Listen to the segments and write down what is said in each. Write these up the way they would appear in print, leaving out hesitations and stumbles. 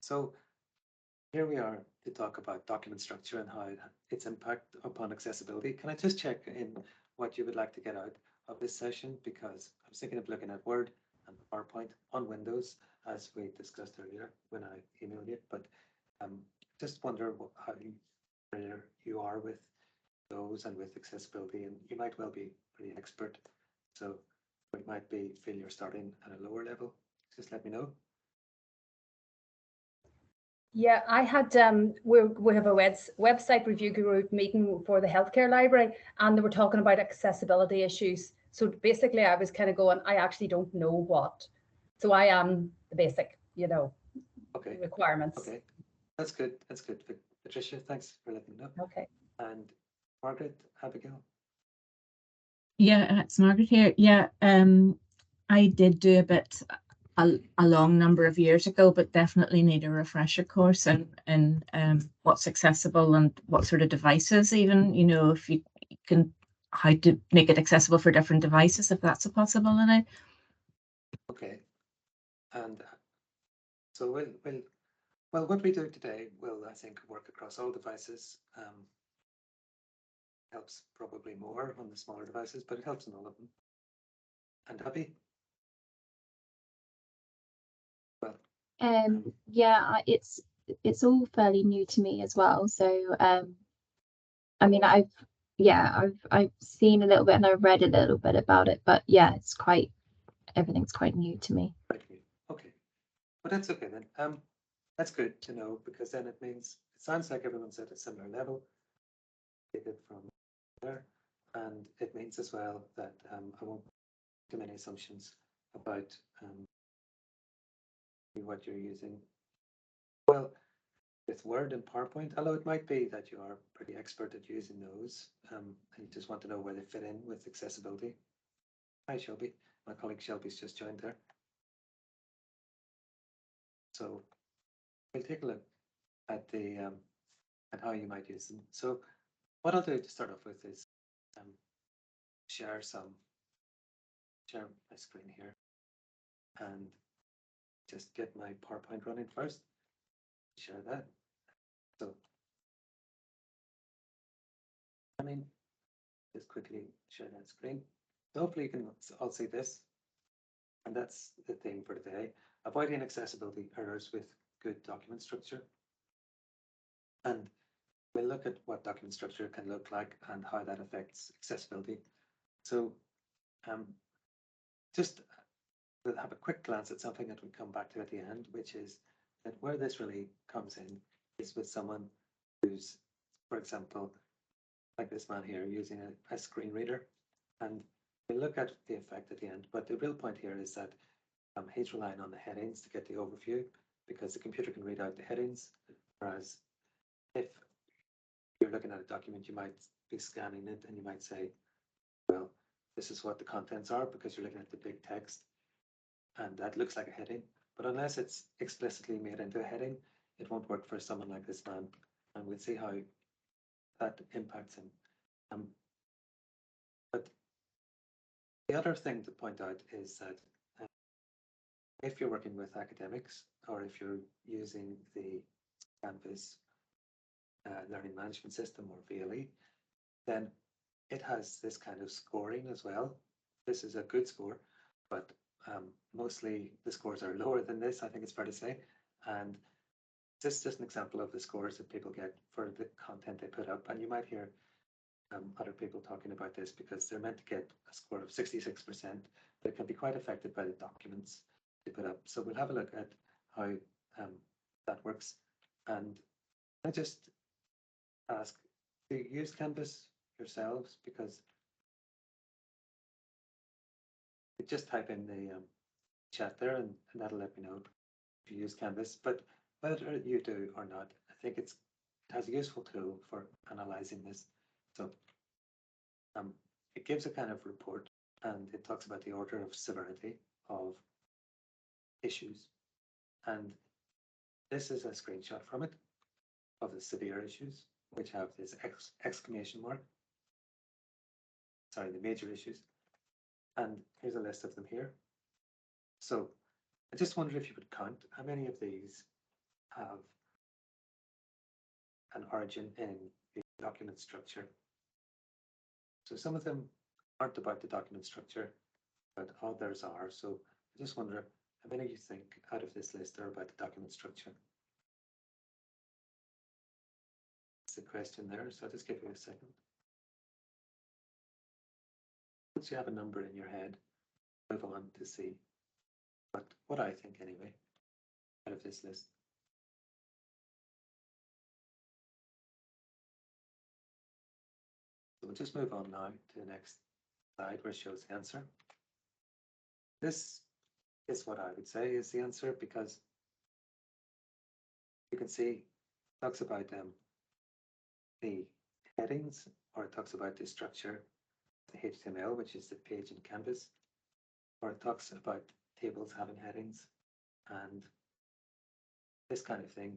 So here we are to talk about document structure and how its impact upon accessibility. Can I just check in what you would like to get out of this session? Because I was thinking of looking at Word and PowerPoint on Windows, as we discussed earlier when I emailed you, but just wonder how familiar you are with those and with accessibility, and you might well be pretty expert. So it might be feel you're starting at a lower level. Just let me know. Yeah, I had we have a website review group meeting for the healthcare library, and they were talking about accessibility issues. So basically, I was kind of going, I actually don't know what. So I am the basic, Okay. requirements. Okay, that's good. That's good. Patricia, thanks for letting me know. Okay. And Margaret, Abigail. Yeah, it's Margaret here. Yeah, I did do a bit a long number of years ago, but definitely need a refresher course in what's accessible and what sort of devices, even, if you can, how to make it accessible for different devices, if that's a possibility. Okay, and so well, what we do today will, I think, work across all devices. Helps probably more on the smaller devices, but it helps in all of them. And Abby? Well, yeah, it's all fairly new to me as well. So I mean, I've seen a little bit and I've read a little bit about it, but yeah, everything's quite new to me. right here. Okay, but that's okay then. That's good to know, because then it means it sounds like everyone's at a similar level. Take it from there, and it means as well that I won't make too many assumptions about what you're using. Well, with Word and PowerPoint, although it might be that you are pretty expert at using those, and you just want to know where they fit in with accessibility. Hi, Shelby. My colleague Shelby's just joined there. So we'll take a look at the at how you might use them. So what I'll do to start off with is share my screen here and just get my PowerPoint running first. Share that. So just quickly share that screen. So hopefully you can all see this. And that's the theme for today: avoiding accessibility errors with good document structure. And we'll look at what document structure can look like and how that affects accessibility. So just we'll have a quick glance at something that we come back to at the end, which is that where this really comes in is with someone who's, for example, like this man here, using a screen reader. And we'll look at the effect at the end, but the real point here is that he's relying on the headings to get the overview, because the computer can read out the headings, whereas if you're looking at a document, you might be scanning it and you might say, well, this is what the contents are, because you're looking at the big text and that looks like a heading. But unless it's explicitly made into a heading, it won't work for someone like this man. And we'll see how that impacts him. But the other thing to point out is that if you're working with academics, or if you're using the Canvas learning management system, or VLE, then it has this kind of scoring as well. This is a good score, but mostly the scores are lower than this, I think it's fair to say. And this is just an example of the scores that people get for the content they put up. And you might hear other people talking about this, because they're meant to get a score of 66%, but it can be quite affected by the documents they put up. So we'll have a look at how that works. And I just ask, do you use Canvas yourselves? Because you just type in the chat there, and that'll let me know if you use Canvas. But whether you do or not, I think it has a useful tool for analyzing this. So it gives a kind of report, and it talks about the order of severity of issues. And this is a screenshot from it of the severe issues, which have this exclamation mark. Sorry, the major issues. And here's a list of them here. So I just wonder if you could count how many of these have an origin in the document structure. So some of them aren't about the document structure, but others are. So I just wonder how many of you think out of this list are about the document structure? That's the question there, so I'll just give you a second. Once you have a number in your head, move on to see what I think anyway out of this list. So we'll just move on now to the next slide where it shows the answer. This is what I would say is the answer, because you can see it talks about the headings, or it talks about the structure, the HTML, which is the page in Canvas, or it talks about tables having headings and this kind of thing.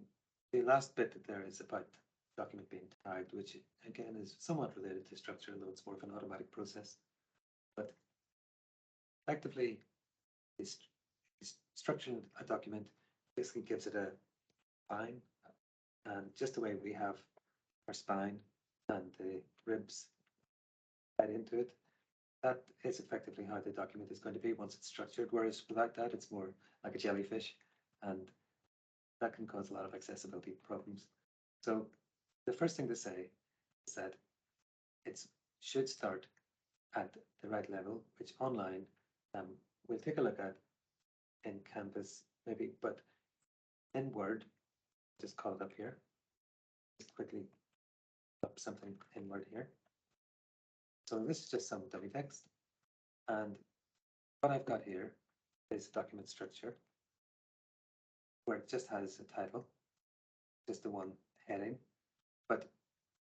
The last bit there is about document being tagged, which again is somewhat related to structure, though it's more of an automatic process. But effectively, structuring a document basically gives it a spine, and just the way we have our spine and the ribs right into it, that is effectively how the document is going to be once it's structured. Whereas without that, it's more like a jellyfish, and that can cause a lot of accessibility problems. So the first thing to say is that it should start at the right level, which online we'll take a look at in Canvas maybe, but in Word, just call it up here. Just quickly up something in Word here. So this is just some dummy text, and what I've got here is document structure, where it just has a title, just the one heading. But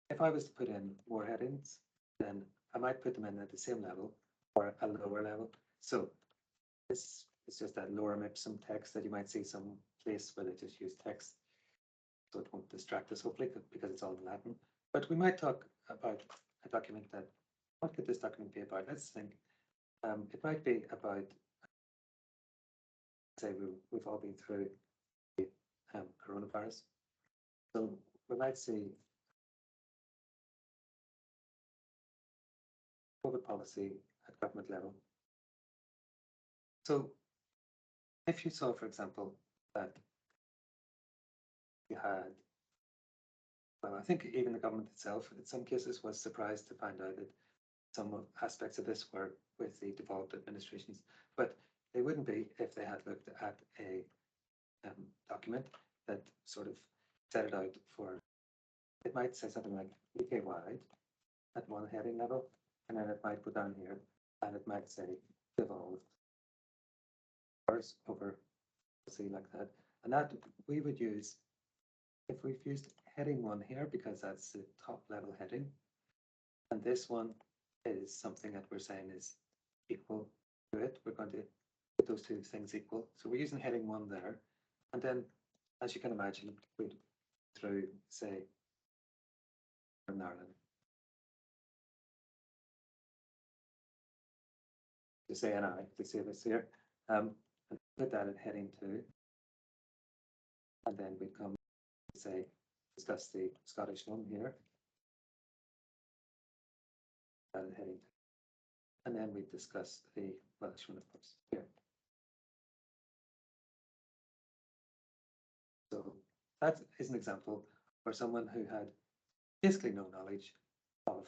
if I was to put in more headings, then I might put them in at the same level or a lower level. So this is just that lorem ipsum text that you might see some place where they just use text. So it won't distract us, hopefully, because it's all in Latin. But we might talk about a document that, what could this document be about? Let's think. It might be about, say, we've all been through the coronavirus. So we might see COVID policy at government level. So if you saw, for example, that you had, well, I think even the government itself, in some cases, was surprised to find out that some of aspects of this were with the devolved administrations, but they wouldn't be if they had looked at a document that sort of set it out for, it might say something like UK-wide at one heading level, and then it might go down here, and it might say devolved over, see, like that. And that we would use, if we've used heading 1 here, because that's the top level heading, and this one is something that we're saying is equal to it, we're going to put those two things equal. So we're using heading 1 there, and then, as you can imagine, we'd through, say, Northern Ireland, to say an I, to say this here, and put that at heading 2, and then we'd come to say, discuss the Scottish one here, and heading 2, and then we discuss the Welsh one, of course, here. So that is an example for someone who had basically no knowledge of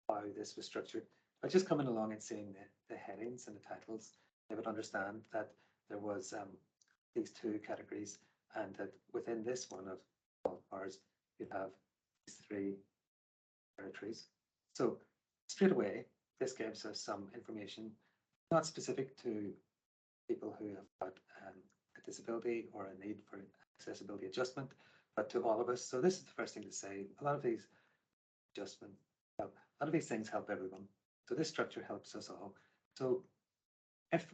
how this was structured. By just coming along and seeing the headings and the titles, they would understand that there was these two categories, and that within this one of all bars, you have these 3 territories. So straight away, this gives us some information, not specific to people who have got a disability or a need for accessibility adjustment, but to all of us. So this is the first thing to say. A lot of these adjustments help, a lot of these things help everyone. So this structure helps us all. So if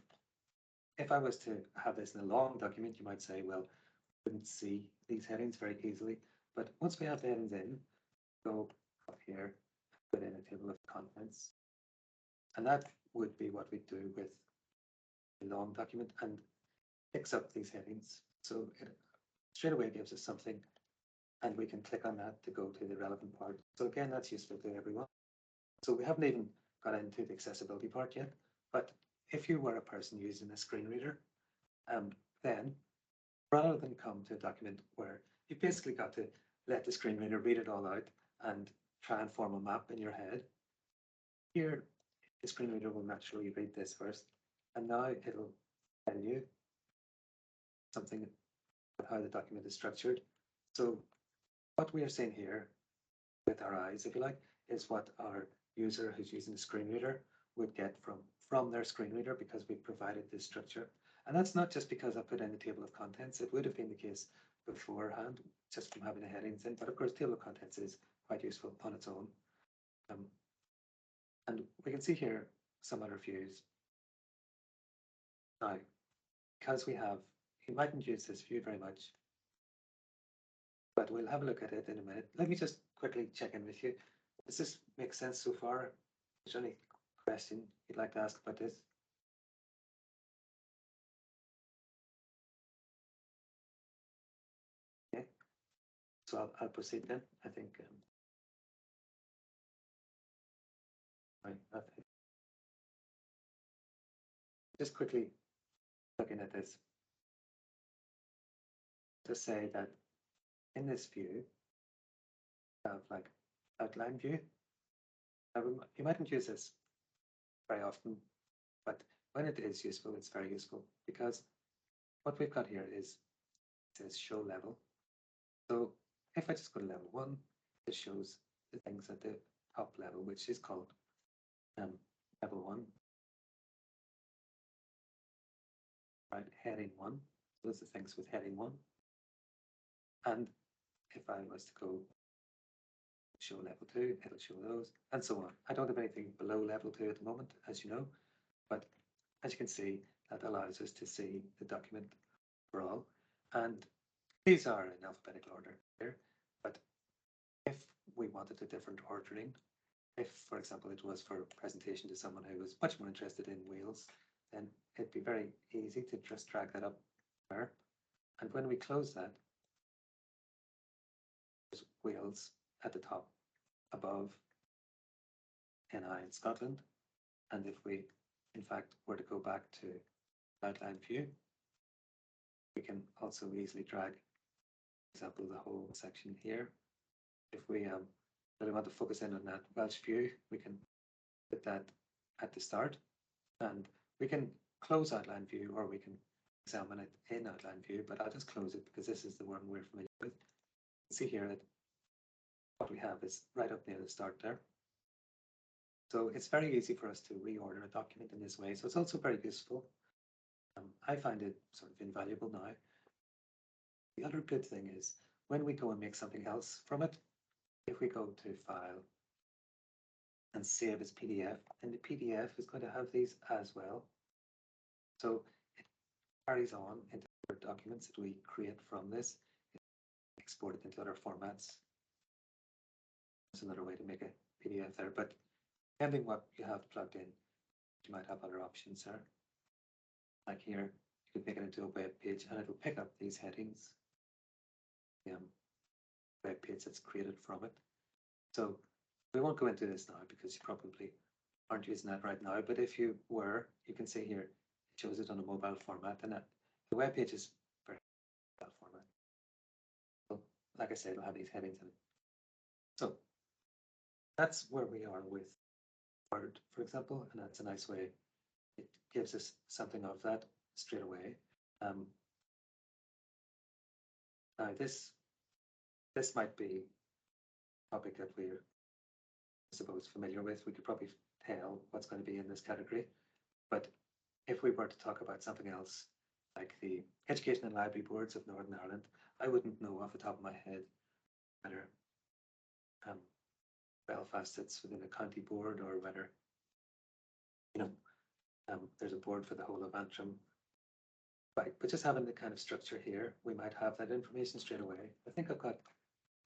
I was to have this in a long document, you might say, well, we wouldn't see these headings very easily. But once we have the headings in, go up here, put in a table of contents. And that would be what we do with a long document, and picks up these headings. So straight away gives us something, and we can click on that to go to the relevant part. So again, that's useful to everyone. So we haven't even got into the accessibility part yet, but if you were a person using a screen reader, then rather than come to a document where you basically got to let the screen reader read it all out and try and form a map in your head, here the screen reader will naturally read this first, and now it'll tell you something about how the document is structured. So what we are seeing here with our eyes, if you like, is what our user who's using the screen reader would get from their screen reader, because we provided this structure. And that's not just because I put in the table of contents. It would have been the case beforehand, just from having the headings in, but of course table of contents is quite useful on its own. And we can see here some other views. Now, because you mightn't use this view very much, but we'll have a look at it in a minute. Let me just quickly check in with you. Does this make sense so far? Is there any question you'd like to ask about this? Okay, so I'll proceed then. I think right, okay. Just quickly looking at this, to say that in this view, have like outline view. You mightn't use this very often, but when it is useful, it's very useful, because what we've got here is, it says show level. So if I just go to level 1, it shows the things at the top level, which is called level 1. Right, heading 1. Those are the things with heading 1. And if I was to go show level 2, it'll show those, and so on. I don't have anything below level 2 at the moment, as you know, but as you can see, that allows us to see the document overall. And these are in alphabetical order here, but if we wanted a different ordering, if, for example, it was for a presentation to someone who was much more interested in wheels, then it'd be very easy to just drag that up there. And when we close that, there's wheels at the top above NI in Scotland. And if we, in fact, were to go back to outline view, we can also easily drag, for example, the whole section here. If we really want to focus in on that Welsh view, we can put that at the start, and we can close outline view, or we can examine it in outline view, but I'll just close it because this is the one we're familiar with. See here that what we have is right up near the start there. So it's very easy for us to reorder a document in this way. So it's also very useful. I find it sort of invaluable now. The other good thing is when we go and make something else from it, if we go to File and save as PDF, and the PDF is going to have these as well. So it carries on into other documents that we create from this, export it into other formats. There's another way to make a PDF there, but depending what you have plugged in, you might have other options there. Like here, you could make it into a web page and it'll pick up these headings. Web page that's created from it. So we won't go into this now because you probably aren't using that right now, but if you were, you can see here, it shows it on a mobile format, and the web page is very mobile format. So like I said, it'll have these headings in it. So that's where we are with Word, for example, and that's a nice way. It gives us something of that straight away. Now this might be a topic that we're, I suppose, familiar with. We could probably tell what's going to be in this category. But if we were to talk about something else, like the Education and Library Boards of Northern Ireland, I wouldn't know off the top of my head whether Belfast sits within a county board or whether, there's a board for the whole of Antrim. Right, but just having the kind of structure here, we might have that information straight away. I think I've got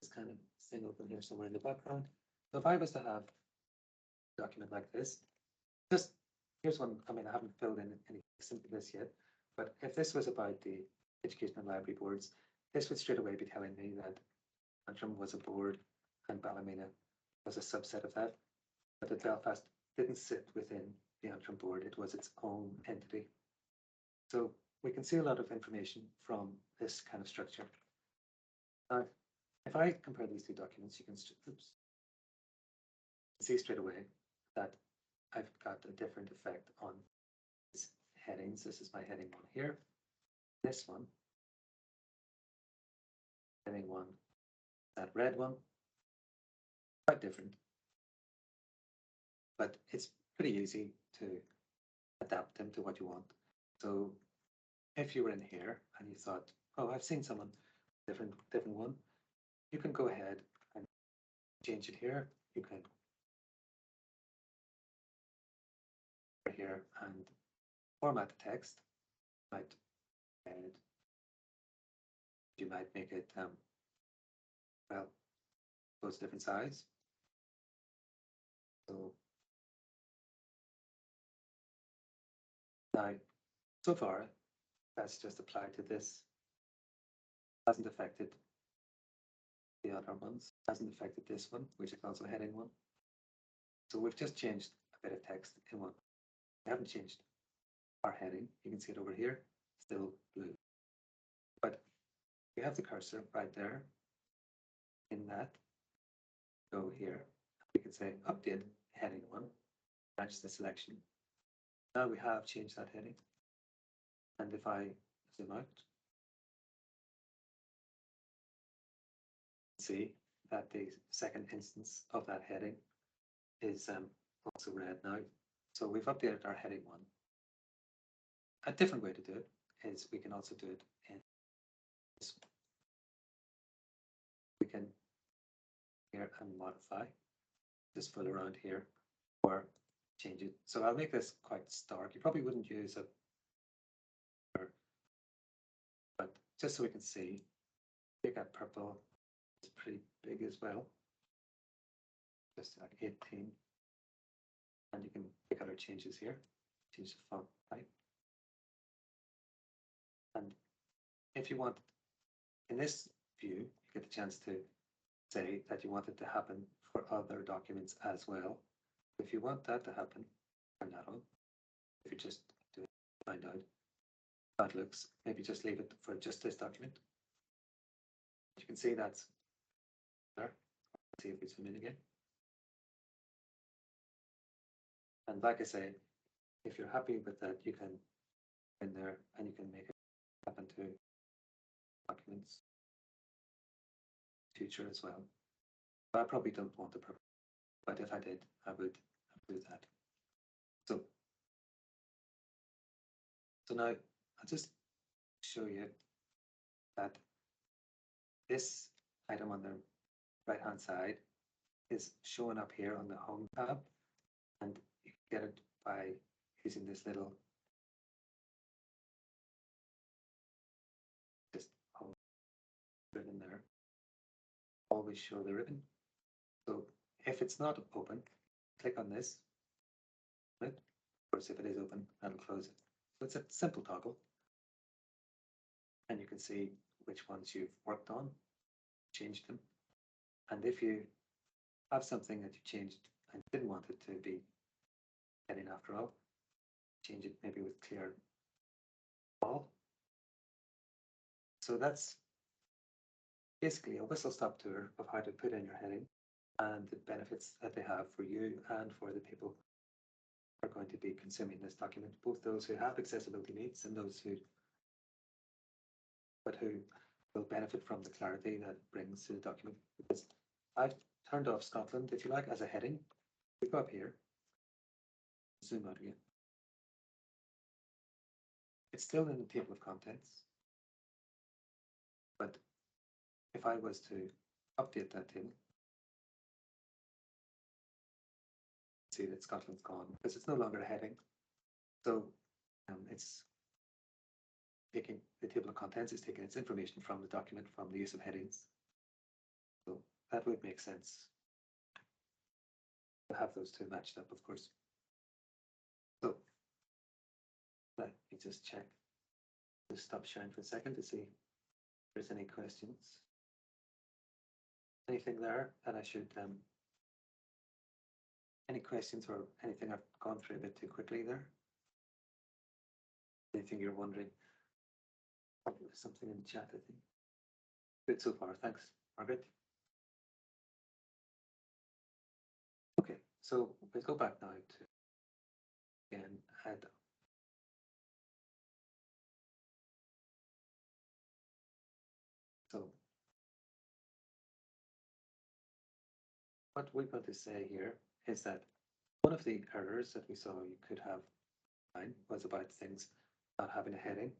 this kind of thing open here somewhere in the background. So if I was to have a document like this, just here's one. I mean, I haven't filled in any into this yet, but if this was about the Education and Library Boards, this would straight away be telling me that Antrim was a board and Ballymena was a subset of that, but that Belfast didn't sit within the Antrim board, it was its own entity. So we can see a lot of information from this kind of structure. Now, if I compare these two documents, you can see straight away that I've got a different effect on these headings. This is my heading 1 here. This one, heading 1, that red one, quite different. But it's pretty easy to adapt them to what you want. So if you were in here and you thought, oh, I've seen someone different one, you can go ahead and change it here. You can go here and format the text. You might make it well, those different size. So now, so far, that's just applied to this. Hasn't affected the other ones. Hasn't affected this one, which is also heading 1. So we've just changed a bit of text in one. We haven't changed our heading. You can see it over here, still blue. But we have the cursor right there in that. Go here. We can say update heading 1, match the selection. Now we have changed that heading. And if I zoom out, see that the second instance of that heading is also red now. So we've updated our heading 1. A different way to do it is we can also do it in this. We can here and modify, just fill around here or change it. So I'll make this quite stark. You probably wouldn't use it, but just so we can see, pick that purple. It's pretty big as well, just like 18. And you can pick other changes here, change the font type. And if you want, in this view, you get the chance to say that you want it to happen for other documents as well. If you want that to happen, turn that on. If you just do it, find out how it looks, maybe just leave it for just this document. You can see that's there. Let's see if we zoom in again. And like I say, if you're happy with that, you can in there and you can make it happen to documents future as well. But I probably don't want the purple, but if I did, I would do that. So now I'll just show you that this item on the right hand side is showing up here on the home tab, and you can get it by using this little just ribbon there. Always show the ribbon. So if it's not open, click on this. Of course, if it is open, that'll close it. So it's a simple toggle, and you can see which ones you've worked on, changed them, and if you have something that you changed and didn't want it to be heading after all, change it maybe with clear all. So that's basically a whistle-stop tour of how to put in your heading and the benefits that they have for you and for the people who are going to be consuming this document, both those who have accessibility needs and those who will benefit from the clarity that it brings to the document. Because I've turned off Scotland, if you like, as a heading. We go up here, zoom out again. It's still in the table of contents, but if I was to update that table, see that Scotland's gone because it's no longer a heading. So it's taking the table of contents, is taking its information from the document from the use of headings. So that would make sense to have those two matched up, of course. So let me just check. Just stop sharing for a second to see there's any questions. Anything there that I should, any questions or anything I've gone through a bit too quickly there? Anything you're wondering? There's something in the chat, I think. Good so far, thanks, Margaret. Okay, so we'll go back now to, again, add. So what we're going to say here is that one of the errors that we saw you could have was about things not having a heading.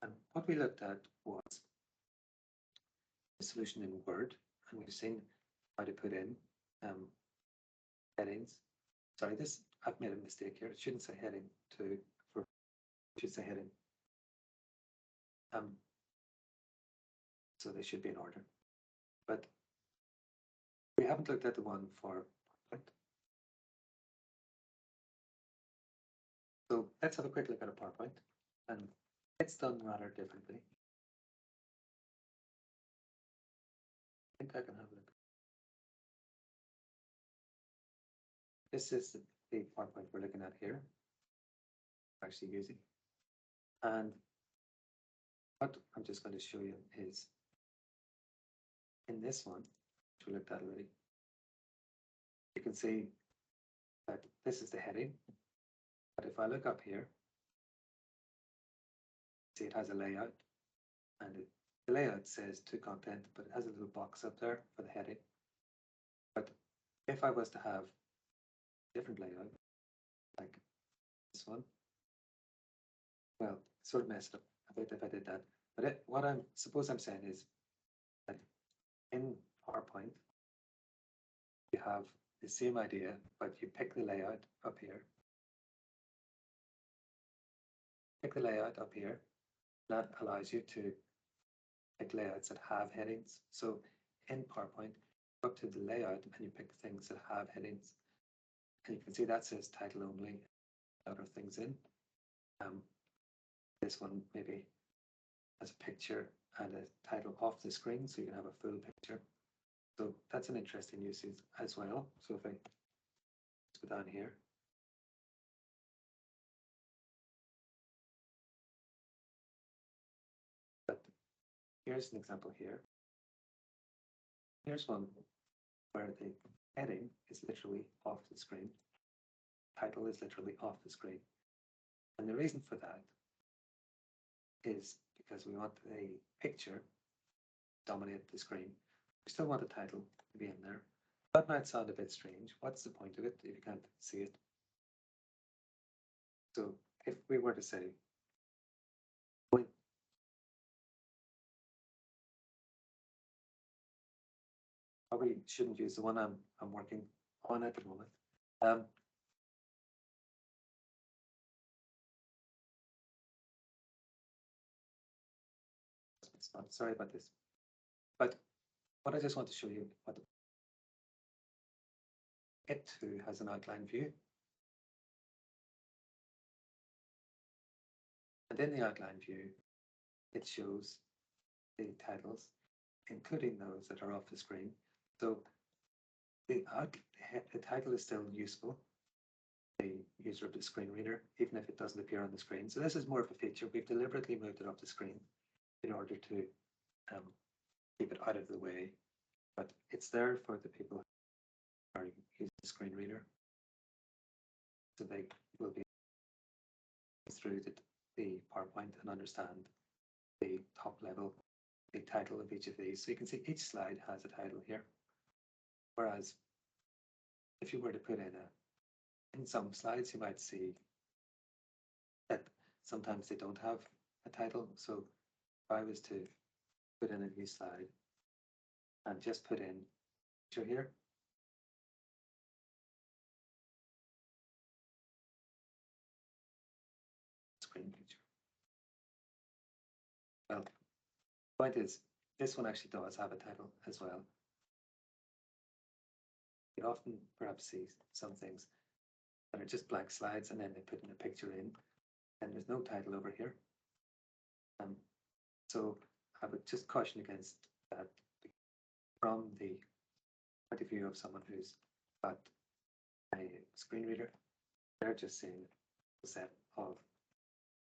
And what we looked at was the solution in Word, and we've seen how to put in headings. Sorry, this I've made a mistake here. It shouldn't say heading it should say heading. So they should be in order. But we haven't looked at the one for PowerPoint. So let's have a quick look at a PowerPoint, and it's done rather differently. I think I can have a look. This is the PowerPoint we're looking at here, actually using. And what I'm just going to show you is in this one, which we looked at already, you can see that this is the heading. But if I look up here, see it has a layout, and the layout says to content, but it has a little box up there for the heading. But if I was to have a different layout, like this one, well, sort of messed up a bit if I did that. But what I'm saying is that in PowerPoint, you have the same idea, but you pick the layout up here. Pick the layout up here. That allows you to pick layouts that have headings. So in PowerPoint, go up to the layout and you pick things that have headings. And you can see that says title only, other things in. This one maybe has a picture and a title off the screen, so you can have a full picture. So that's an interesting usage as well. So if I go down here, but here's an example here. Here's one where the heading is literally off the screen. Title is literally off the screen. And the reason for that is because we want a picture to dominate the screen. We still want the title to be in there. That might sound a bit strange. What's the point of it if you can't see it? So if we were to say, probably shouldn't use the one I'm working on at the moment. Sorry about this. But what I just want to show you, what it too has an outline view. And in the outline view, it shows the titles, including those that are off the screen. So the title is still useful, the user of the screen reader, even if it doesn't appear on the screen. So this is more of a feature. We've deliberately moved it off the screen in order to keep it out of the way, but it's there for the people who are using the screen reader. So they will be through the PowerPoint and understand the top level, the title of each of these. So you can see each slide has a title here. Whereas if you were to put in some slides, you might see that sometimes they don't have a title. So if I was to put in a new slide and just put in picture here, screen picture. Well, the point is, this one actually does have a title as well. You often perhaps see some things that are just blank slides and then they put in a picture in and there's no title over here. So I would just caution against that from the point of view of someone who's got a screen reader. They're just seeing a set of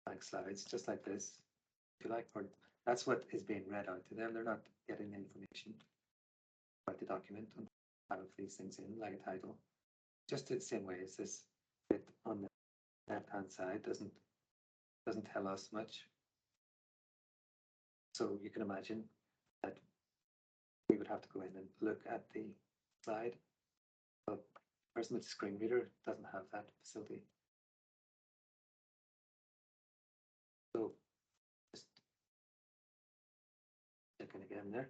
blank slides, just like this, if you like, or that's what is being read out to them. They're not getting information about the document and have these things in, like a title. Just the same way as this bit on the left-hand side doesn't tell us much. So you can imagine that we would have to go in and look at the slide. But a person with a screen reader doesn't have that facility. So just checking again there.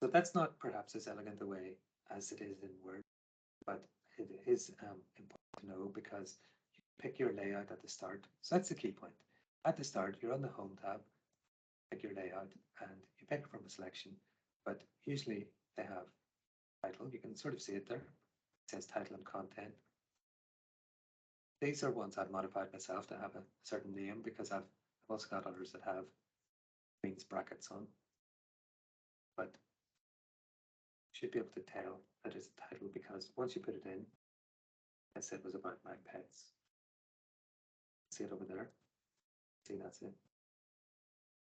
So that's not perhaps as elegant a way as it is in Word, but it is important to know because you pick your layout at the start. So that's the key point. At the start, you're on the Home tab, pick your layout, and you pick from a selection. But usually they have title. You can sort of see it there. It says title and content. These are ones I've modified myself to have a certain name because I've also got others that have means brackets on. But you should be able to tell that it's a title because once you put it in, I said it was about my pets. See it over there? See, that's it.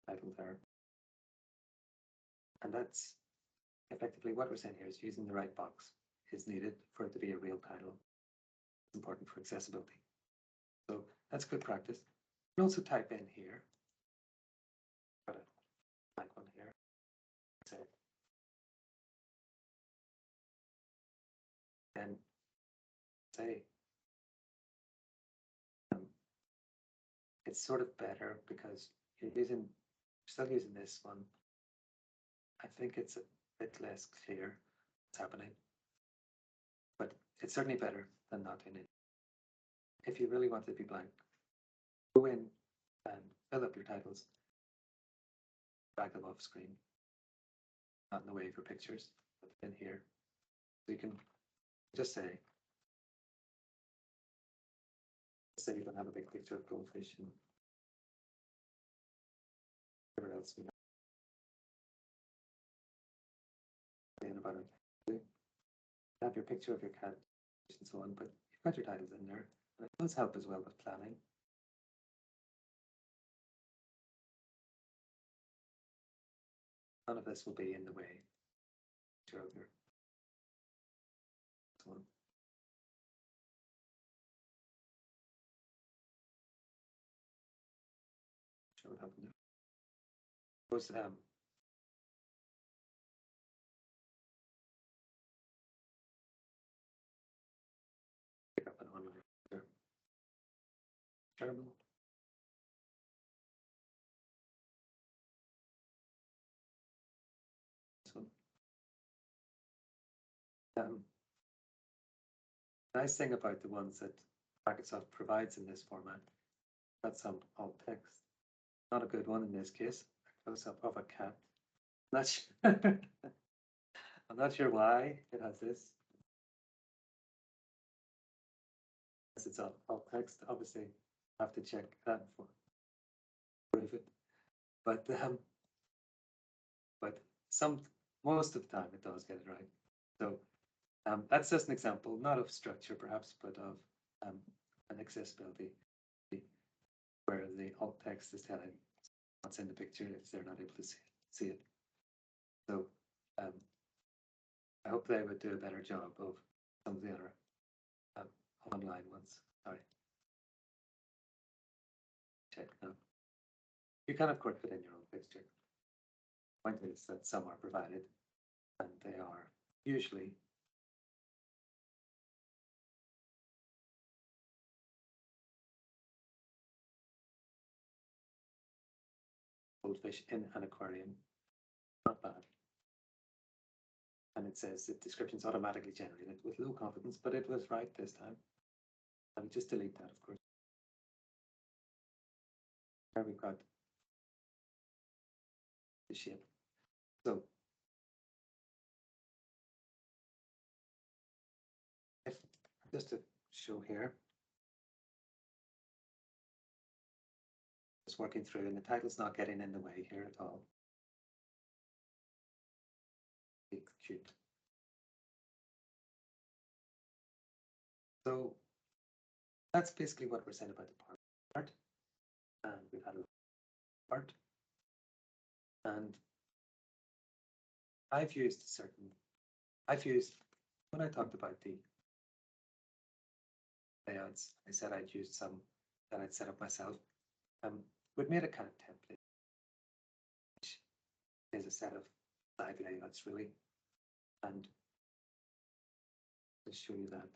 Title there. And that's effectively what we're saying here is using the right box is needed for it to be a real title. It's important for accessibility. So that's good practice. You can also type in here. Got a blank one here. Say, and say it's sort of better because you're still using this one. I think it's a bit less clear what's happening, but it's certainly better than not in it. If you really want it to be blank, go in and fill up your titles, drag them off screen, not in the way for pictures, but in here. So you can just say you don't have a big picture of goldfish and whatever else we know about it. Have your picture of your cat and so on, but you've got your titles in there. And it does help as well with planning. None of this will be in the way. Sure, here. So on. Sure what happened there. Suppose pick up an online there. Terrible. This one. Nice thing about the ones that Microsoft provides in this format, that's some alt text. Not a good one in this case. A close up of a cat. Not sure. I'm not sure why it has this. It's alt text. Obviously, I have to check that for proof it. But most of the time it does get it right. So that's just an example, not of structure perhaps, but of an accessibility where the alt text is telling what's in the picture if they're not able to see it. So I hope they would do a better job of some of the other online ones. Sorry. Check now. You can of course put in your own picture. The point is that some are provided and they are usually goldfish in an aquarium. Not bad. And it says the description's automatically generated with low confidence, but it was right this time. I would just delete that, of course. There we've got the shape. So if just to show here, just working through, and the title's not getting in the way here at all. Cute. So that's basically what we're saying about the part. And we've had a part. And when I talked about the layouts, I said I'd used some that I'd set up myself. We've made a kind of template, which is a set of slide layouts really. And I'll show you that.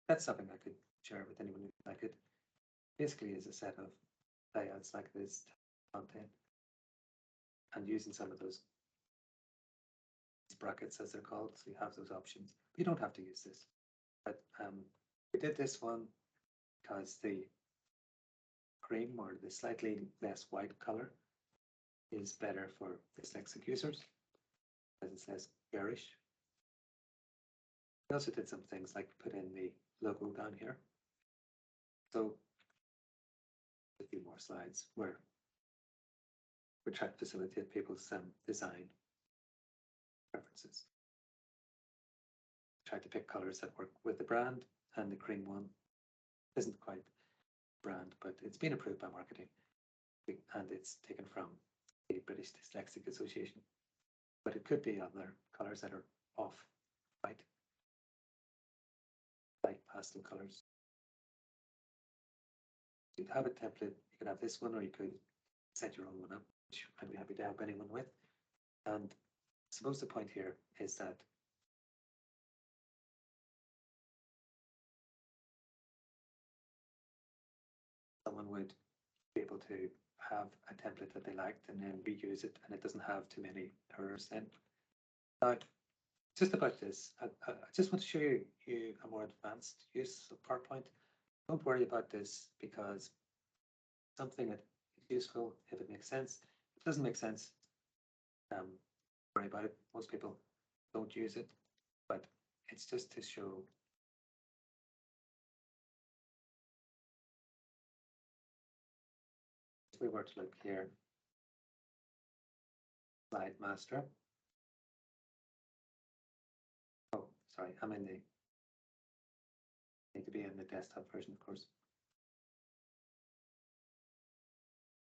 That's something I could share with anyone who like it. Basically is a set of layouts like this content and using some of those brackets as they're called, so you have those options. You don't have to use this, but we did this one because the cream or the slightly less white color is better for dyslexic users, as it says garish. We also did some things like put in the logo down here. So a few more slides where we're trying to facilitate people's design preferences. Try to pick colors that work with the brand, and the cream one isn't quite brand, but it's been approved by marketing, and it's taken from the British Dyslexic Association. But it could be other colors that are off white, light pastel colors. You'd have a template. You could have this one, or you could set your own one up, which I'd be happy to help anyone with. And I suppose the point here is that someone would be able to have a template that they liked and then reuse it, and it doesn't have too many errors then. Now, just about this, I just want to show you a more advanced use of PowerPoint. Don't worry about this because something that is useful if it makes sense. If it doesn't make sense, worry about it. Most people don't use it, but it's just to show. If we were to look here, slide master. Oh, sorry, I'm in the, need to be in the desktop version, of course.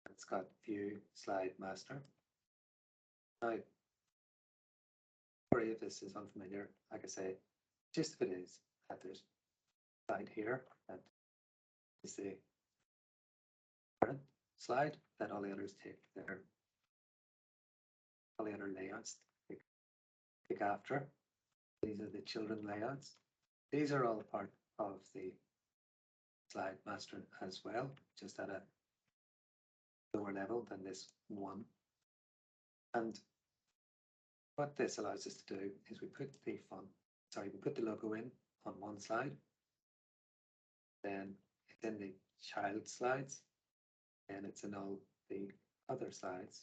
It's got view slide master. Now, sorry if this is unfamiliar, like I say, just if it is that there's a slide here that is the current slide that all the others take their, all the other layouts take after. These are the children layouts. These are all part of the slide master as well, just at a lower level than this one. And what this allows us to do is we put the font, sorry, we put the logo in on one slide, then it's in the child slides, and it's in all the other slides.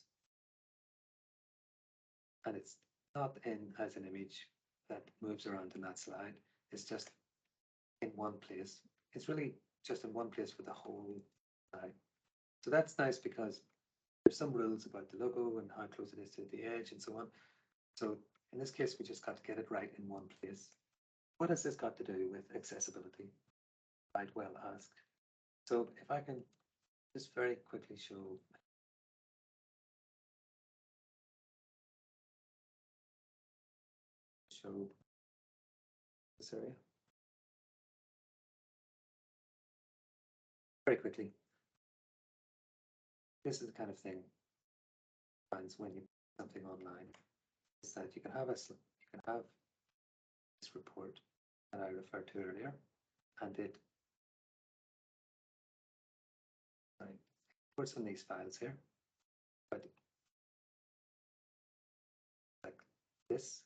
And it's not in as an image that moves around in that slide. It's just in one place. It's really just in one place for the whole slide. So that's nice because there's some rules about the logo and how close it is to the edge and so on. So in this case, we just got to get it right in one place. What has this got to do with accessibility? I'd well ask. So if I can just very quickly show this area. Very quickly. This is the kind of thing finds when you put something online, is that you can have this report that I referred to earlier, and it puts in these files here, but like this.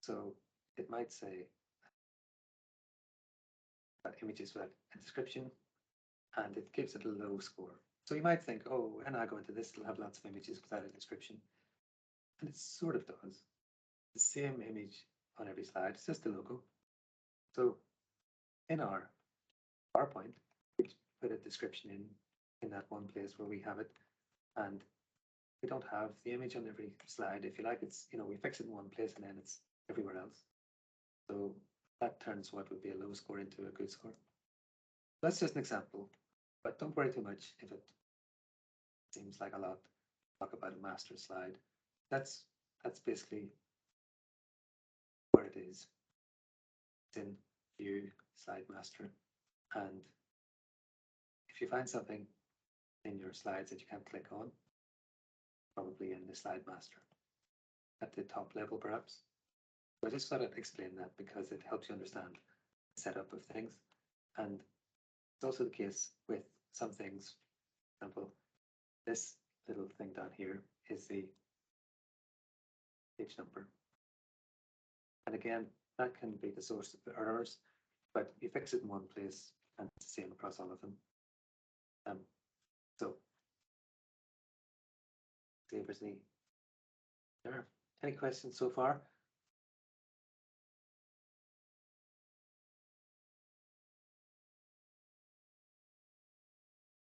So it might say that images with a description, and it gives it a low score. So you might think, oh, when I go into this, it'll have lots of images without a description. And it sort of does. The same image on every slide, it's just the logo. So in our PowerPoint, we put a description in that one place where we have it, and we don't have the image on every slide. If you like, it's, you know, we fix it in one place and then it's everywhere else. So that turns what would be a low score into a good score. That's just an example, but don't worry too much if it seems like a lot. Talk about a master slide. That's basically where it is. It's in View, Slide Master, and if you find something in your slides that you can't click on, probably in the Slide Master at the top level, perhaps. So I just thought I'd explain that because it helps you understand the setup of things, and it's also the case with some things. For example, this little thing down here is the page number. And again, that can be the source of the errors, but you fix it in one place and it's the same across all of them. So, see if there's any questions so far?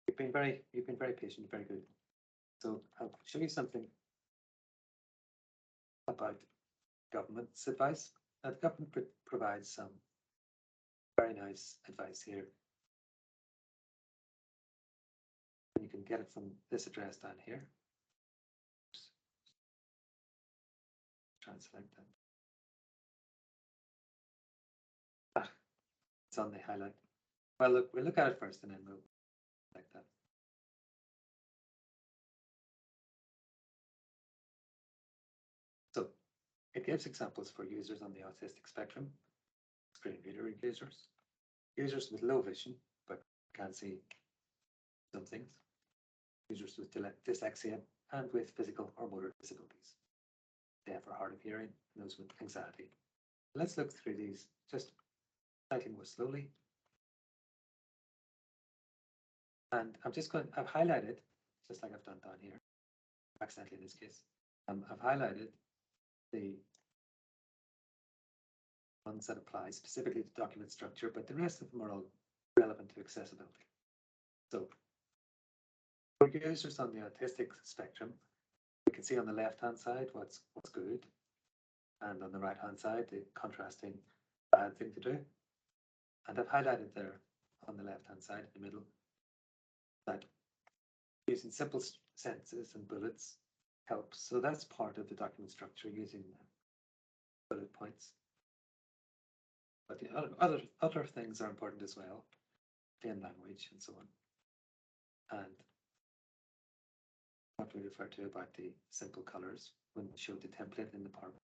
You've been very patient, very good. So I'll show you something about government's advice. Now, the government provides some very nice advice here. And you can get it from this address down here. Oops. Try and select that. It's on the highlight. Well, look, we'll look at it first and then we'll select that. So it gives examples for users on the autistic spectrum, screen reader users, users with low vision but can't see some things, users with dyslexia and with physical or motor disabilities, deaf or hard of hearing, and those with anxiety. Let's look through these just slightly more slowly. And I've highlighted, just like I've done down here, accidentally in this case, I've highlighted the ones that apply specifically to document structure, but the rest of them are all relevant to accessibility. So for users on the autistic spectrum, we can see on the left-hand side what's good, and on the right-hand side, the contrasting bad thing to do. And I've highlighted there on the left-hand side in the middle that using simple sentences and bullets helps. So that's part of the document structure, using bullet points. But the other things are important as well, plain language and so on. And what we refer to about the simple colors when we showed the template in the PowerPoint.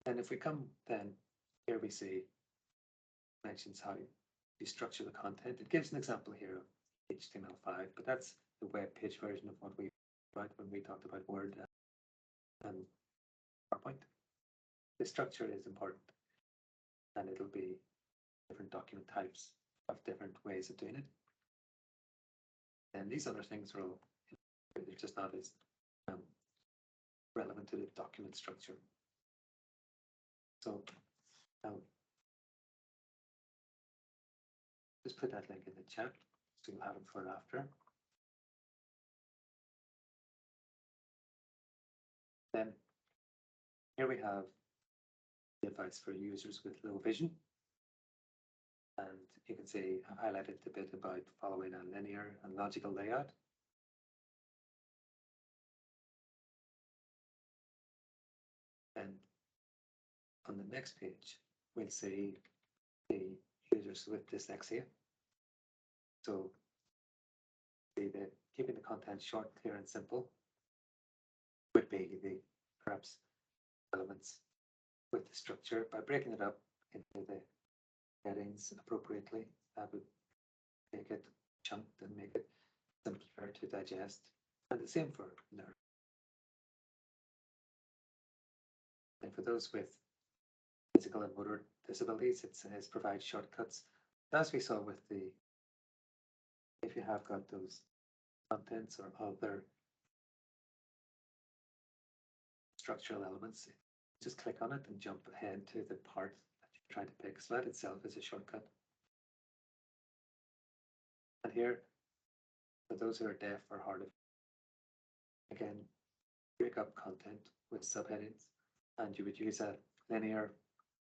And if we come then, here we see mentions how you structure the content. It gives an example here of HTML5, but that's the web page version of what we wrote when we talked about Word and PowerPoint. The structure is important, and it'll be different document types of different ways of doing it. And these other things are all, they're just not as relevant to the document structure. So just put that link in the chat so you'll have it for after. Then here we have the advice for users with low vision. And you can see I highlighted a bit about following a linear and logical layout. And on the next page, we'll see the users with dyslexia. So keeping the content short, clear, and simple would be the perhaps elements with the structure by breaking it up into the headings appropriately. That would make it chunked and make it simpler to digest. And the same for nerd. And for those with physical and motor disabilities, it says provide shortcuts. As we saw with if you have got those contents or other structural elements, just click on it and jump ahead to the part that you're trying to pick. So that itself is a shortcut. And here, for those who are deaf or hard of, again, break up content with subheadings, and you would use a linear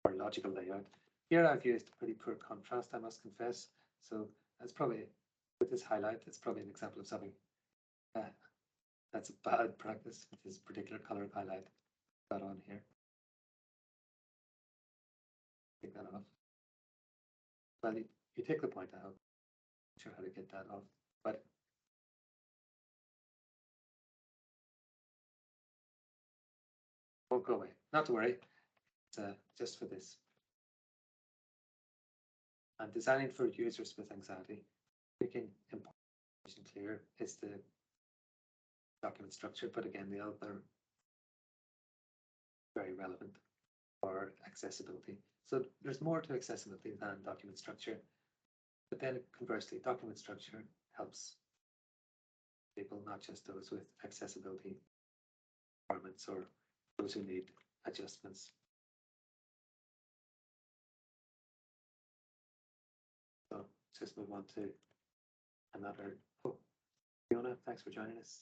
or logical layout. Here I've used pretty poor contrast, I must confess. So that's probably, with this highlight, it's probably an example of something that's a bad practice with this particular color highlight got on here. Take that off. Well, you take the point out. Not sure how to get that off, but won't go away. Not to worry. It's just for this. And designing for users with anxiety, making information clear is the document structure, but again, the other very relevant for accessibility. So there's more to accessibility than document structure, but then conversely, document structure helps people, not just those with accessibility requirements or those who need adjustments. So let's just move on to another. Oh, Fiona, thanks for joining us.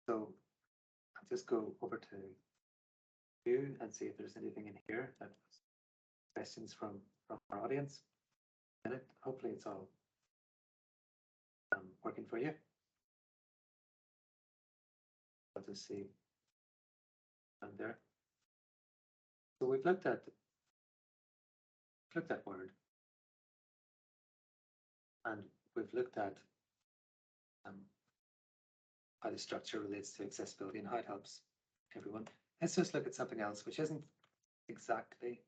So I'll just go over to you and see if there's anything in here that was questions from our audience. And hopefully it's all working for you. I'll just see down there. So we've looked at Word, and we've looked at how the structure relates to accessibility and how it helps everyone. Let's just look at something else, which isn't exactly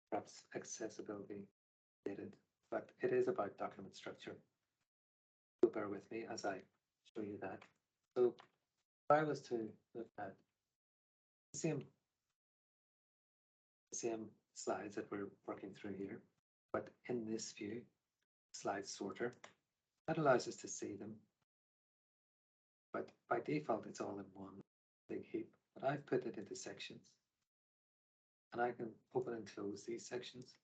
perhaps accessibility related, but it is about document structure. So bear with me as I show you that. So if I was to look at the same slides that we're working through here, but in this view, slide sorter, that allows us to see them. But by default, it's all in one big heap. But I've put it into sections, and I can open and close these sections,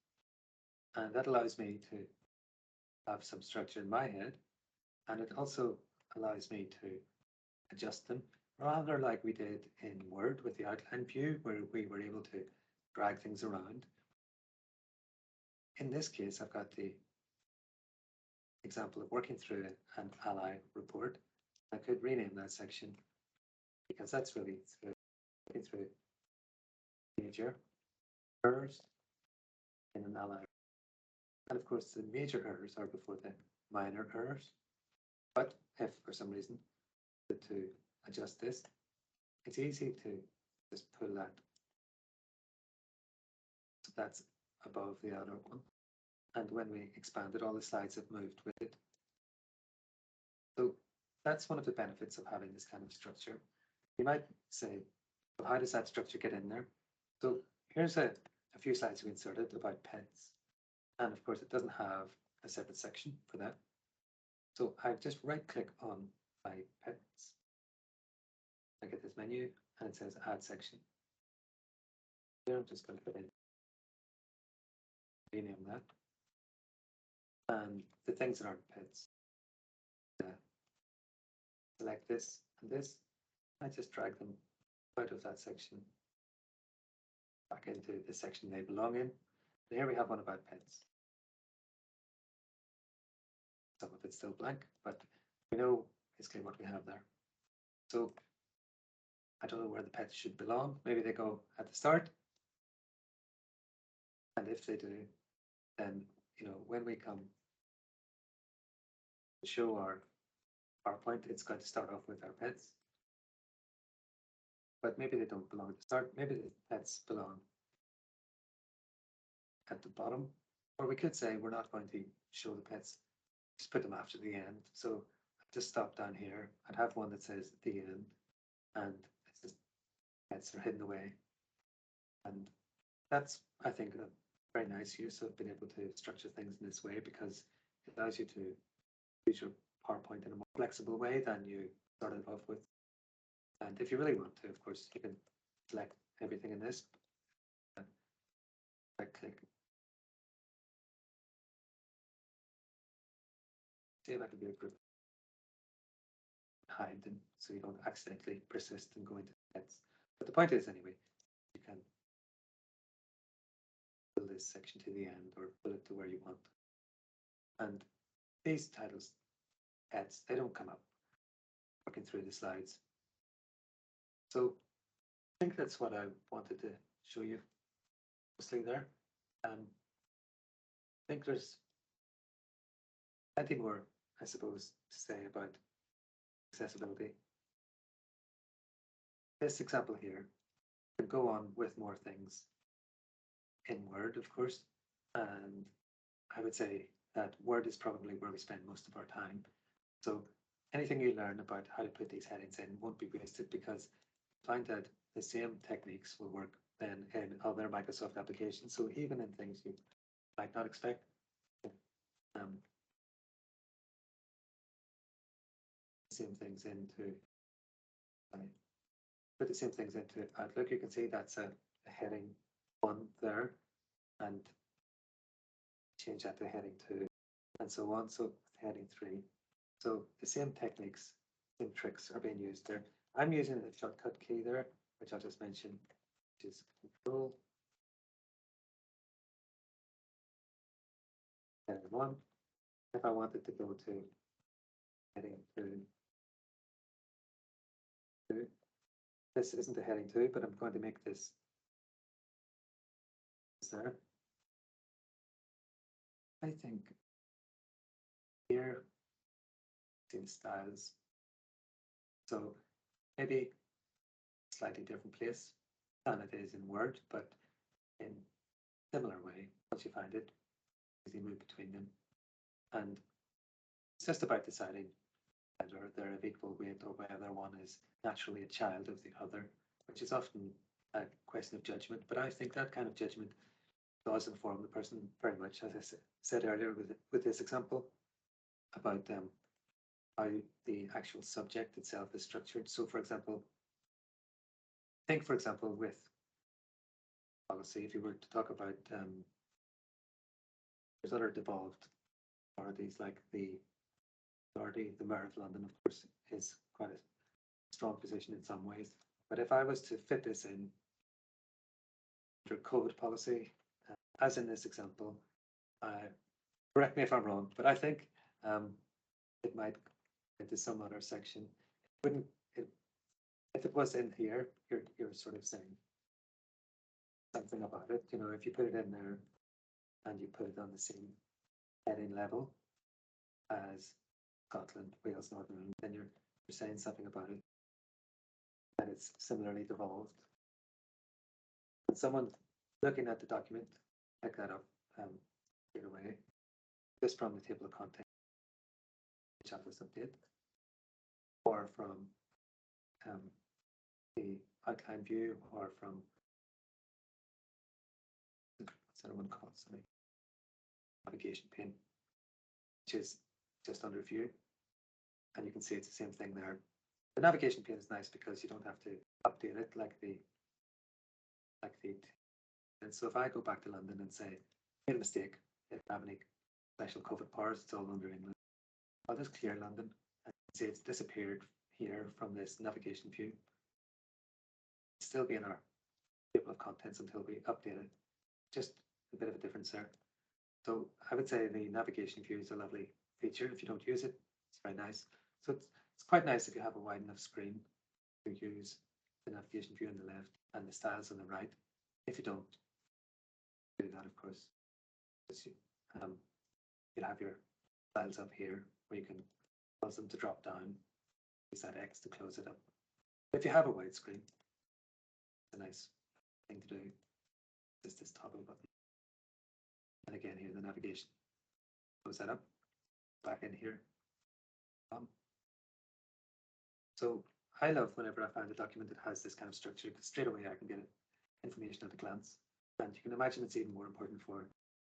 and that allows me to have some structure in my head, and it also allows me to adjust them, rather like we did in Word with the outline view, where we were able to drag things around. In this case, I've got the example of working through an ally report. I could rename that section because that's really working through major errors in an ally. And of course, the major errors are before the minor errors. But if for some reason to adjust this, it's easy to just pull that. So that's above the other one. And when we expanded, all the slides have moved with it. So that's one of the benefits of having this kind of structure. You might say, well, how does that structure get in there? So here's a few slides we inserted about pets. And of course, it doesn't have a separate section for that. So I just right click on my pets. I get this menu and it says add section. Here I'm just going to put in, rename that. And the things that aren't pets. Select this and this. I just drag them out of that section back into the section they belong in. And here we have one about pets. Some of it's still blank, but we know basically what we have there. So I don't know where the pets should belong. Maybe they go at the start. And if they do, then, when we come to show our PowerPoint, it's going to start off with our pets. But maybe they don't belong at the start. Maybe the pets belong at the bottom. Or we could say we're not going to show the pets, just put them after the end. So I just stop down here. I'd have one that says the end, and it's just pets are hidden away. And that's, I think, a very nice use of being able to structure things in this way, because it allows you to use your PowerPoint in a more flexible way than you started off with. And if you really want to, of course, you can select everything in this. Right click, see if I can do a group hide them so you don't accidentally persist and go into heads. But the point is, anyway, you can pull this section to the end or pull it to where you want. And these titles, heads, they don't come up working through the slides. So I think that's what I wanted to show you mostly there. I think there's plenty more, I suppose, to say about accessibility. This example here can go on with more things in Word, of course, and I would say that Word is probably where we spend most of our time. So anything you learn about how to put these headings in won't be wasted, because find that the same techniques will work then in other Microsoft applications. So even in things you might not expect. Same things into put the same things into Outlook. You can see that's a heading 1 there, and change that to heading 2, and so on. So heading 3. So the same techniques, same tricks are being used there. I'm using the shortcut key there, which I'll just mention, which is Control heading 1. If I wanted to go to heading 2, this isn't a heading 2, but I'm going to make this there. I think here, see the styles. So maybe slightly different place than it is in Word, but in similar way, once you find it, easy move between them. And it's just about deciding whether they're of equal weight or whether one is naturally a child of the other, which is often a question of judgment. But I think that kind of judgment does inform the person very much, as I said earlier with this example about how the actual subject itself is structured. So, for example, think, for example, with policy, if you were to talk about there's other devolved authorities like the authority, the Mayor of London, of course, is quite a strong position in some ways. But if I was to fit this in under code policy, as in this example, correct me if I'm wrong, but I think it might into some other section. It wouldn't. If it was in here, you're sort of saying something about it. You know, if you put it in there and you put it on the same heading level as Scotland, Wales, Northern Ireland, then you're saying something about it, that it's similarly devolved. And someone looking at the document, pick that up straight away, just from the table of contents, checklist update, or from the outline view, or from what's that one called? Sorry, navigation pane, which is just under view, and you can see it's the same thing there. The navigation pane is nice because you don't have to update it like the. And so if I go back to London and say, made a mistake, if I have any special COVID powers, it's all under England, I'll just clear London and see it's disappeared here from this navigation view. It'll still be in our table of contents until we update it. Just a bit of a difference there. So I would say the navigation view is a lovely feature. If you don't use it, it's very nice. So it's quite nice if you have a wide enough screen to use the navigation view on the left and the styles on the right. If you don't do that, of course, you'll have your styles up here where you can cause them to drop down. Use that X to close it up. If you have a wide screen, it's a nice thing to do. Just this toggle button. And again, here the navigation. Close that up. Back in here. So I love whenever I find a document that has this kind of structure, because straight away I can get information at a glance. And you can imagine it's even more important for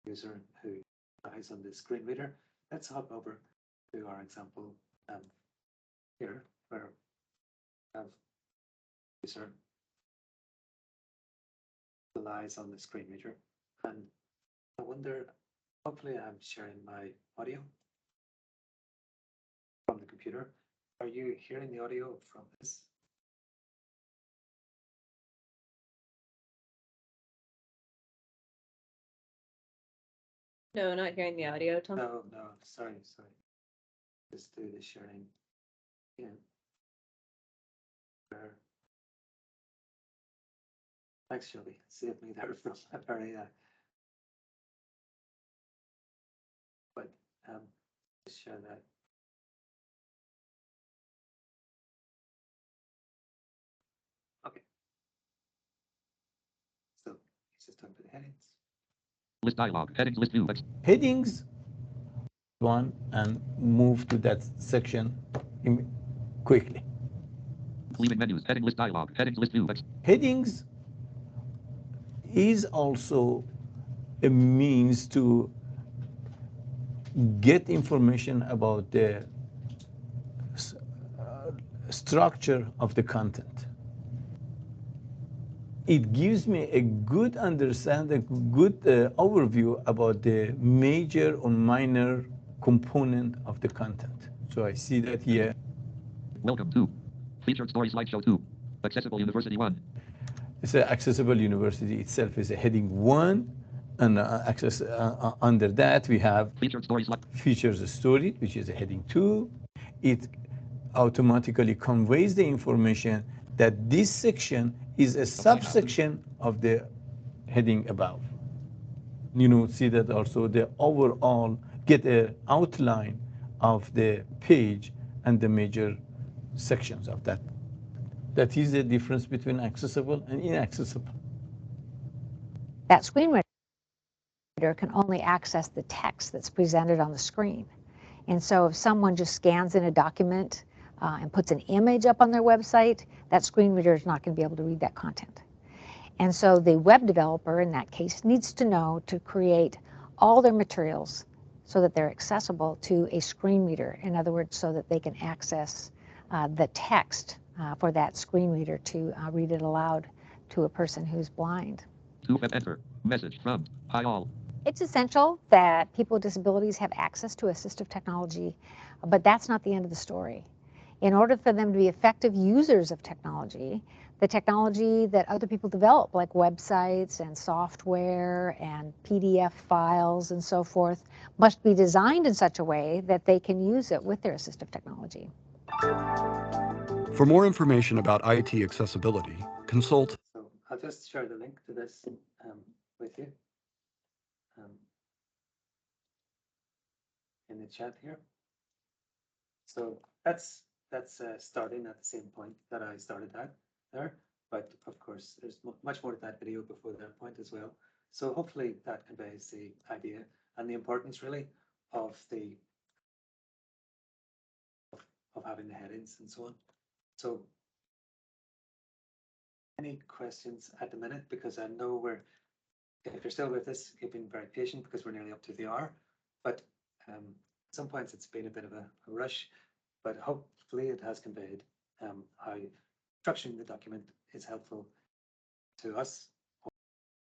a user who relies on the screen reader. Let's hop over to our example here, where we have user relies on the screen reader. And I wonder, hopefully I'm sharing my audio. computer. Are you hearing the audio from this? No, not hearing the audio, Tom. No, sorry. Just do the sharing. Yeah. There. Thanks, Shelby. Saved me there from a very but just share that. Okay. So it's just talking about the headings. List dialog. Headings list view. Headings one and move to that section quickly. Leaving menus. Heading list dialog. Headings list view. Headings is also a means to get information about the structure of the content. It gives me a good understanding, good overview about the major or minor component of the content. So I see that here. Welcome to Featured Story Slideshow 2. Accessible University 1. It's Accessible University itself is a heading 1, and under that we have Featured Story Features Story, which is a heading 2. It automatically conveys the information that this section is a subsection of the heading above. See that also the overall get an outline of the page and the major sections of that. That is the difference between accessible and inaccessible. That screen reader can only access the text that's presented on the screen. And so if someone just scans in a document and puts an image up on their website, that screen reader is not going to be able to read that content. And so the web developer in that case needs to know to create all their materials so that they're accessible to a screen reader. In other words, so that they can access the text for that screen reader to read it aloud to a person who's blind. Enter. Message from hi all. It's essential that people with disabilities have access to assistive technology, but that's not the end of the story. In order for them to be effective users of technology, the technology that other people develop, like websites and software and PDF files and so forth, must be designed in such a way that they can use it with their assistive technology. For more information about IT accessibility, consult. So I'll just share the link to this with you in the chat here. So that's starting at the same point that I started at there, but of course there's much more to that video before that point as well. So hopefully that conveys the idea and the importance really of having the headings and so on. So any questions at the minute, because I know if you're still with us, you've been very patient because we're nearly up to the hour, but at some points it's been a bit of a rush, but hopefully it has conveyed how structuring the document is helpful to us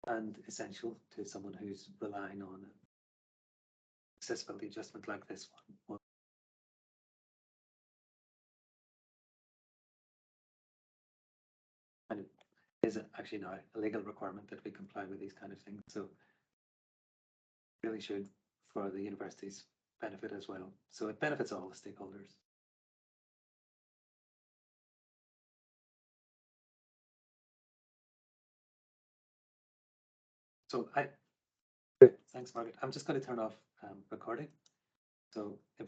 and essential to someone who's relying on an accessibility adjustment like this one. And it is actually now a legal requirement that we comply with these kind of things. So really should, for the university's benefit as well. So it benefits all the stakeholders. So thanks, Margaret. I'm just going to turn off recording. So if